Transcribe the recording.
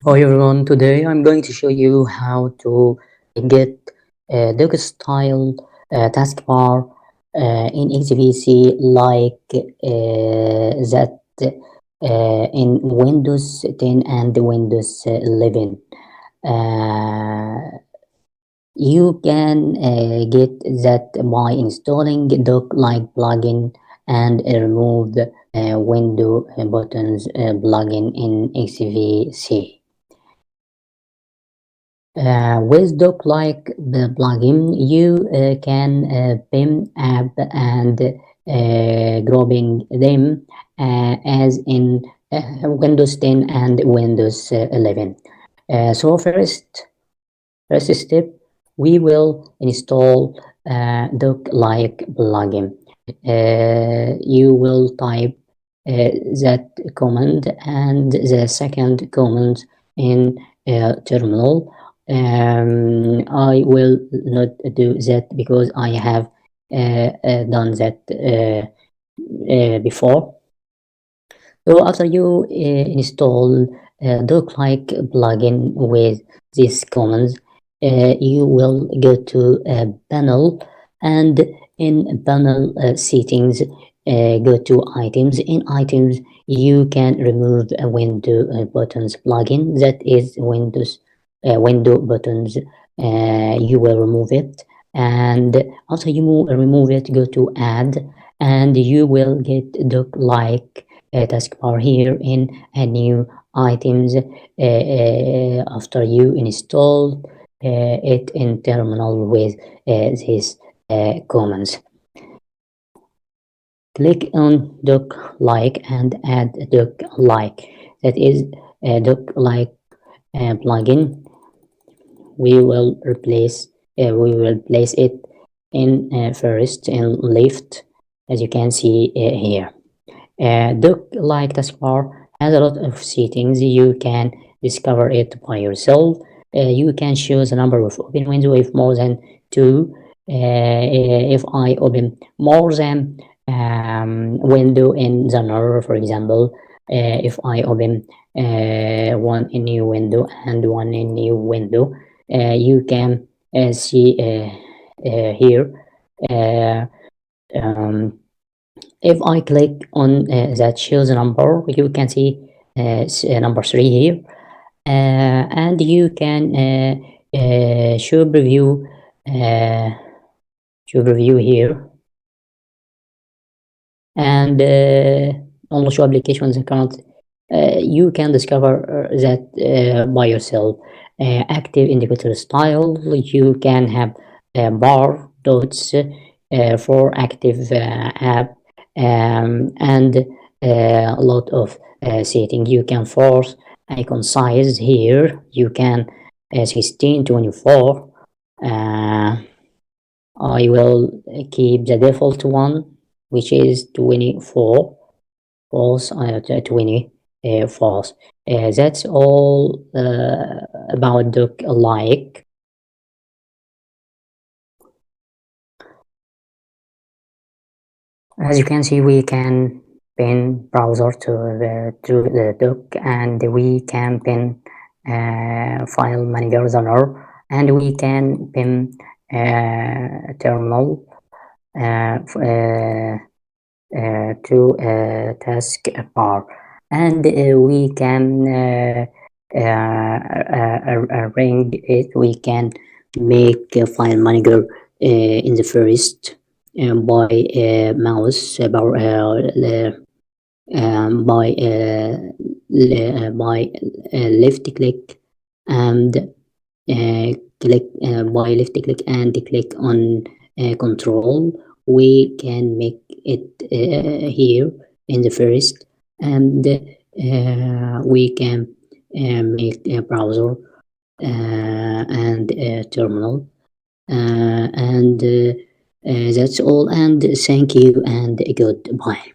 Hi everyone, today I'm going to show you how to get doc style taskbar in xfce like that in Windows 10 and Windows 11. Uh, you can get that by installing doc like plugin and remove the window buttons plugin in xfce. With doc like the plugin, you can pin app and grouping them as in Windows 10 and Windows 11. So first step, we will install doc like plugin. You will type that command and the second command in terminal. I will not do that because I have done that before. So after you install doc like plugin with these commands, you will go to panel, and in panel settings, go to items. In items, you can remove a window buttons plugin, that is Windows window buttons. You will remove it, and after you remove it, go to add, and you will get doc like taskbar here in a new items after you install it in terminal with these commands. Click on doc like and add doc like, that is doc like plugin. We will place it in first and left, as you can see here. Doc like taskbar has a lot of settings. You can discover it by yourself. You can choose a number of open windows if more than two. If I open more than window in the NUR, for example, if I open one in new window and one in new window, you can see here. Um, if I click on that shows number, you can see number 3 here, and you can show preview here, and on show applications account. You can discover that by yourself. Active indicator style, you can have bar dots for active app, and a lot of setting. You can force icon size here. You can 16 24. I will keep the default one, which is 24 false, 20 false. That's all about doc like. As you can see, we can pin browser to the doc, and we can pin file manager runner, and we can pin terminal to taskbar, and we can arrange it. We can make a file manager in the first by mouse by left click and click by left click and click on control. We can make it here in the first, and we can make a browser and terminal, and that's all, and thank you and goodbye.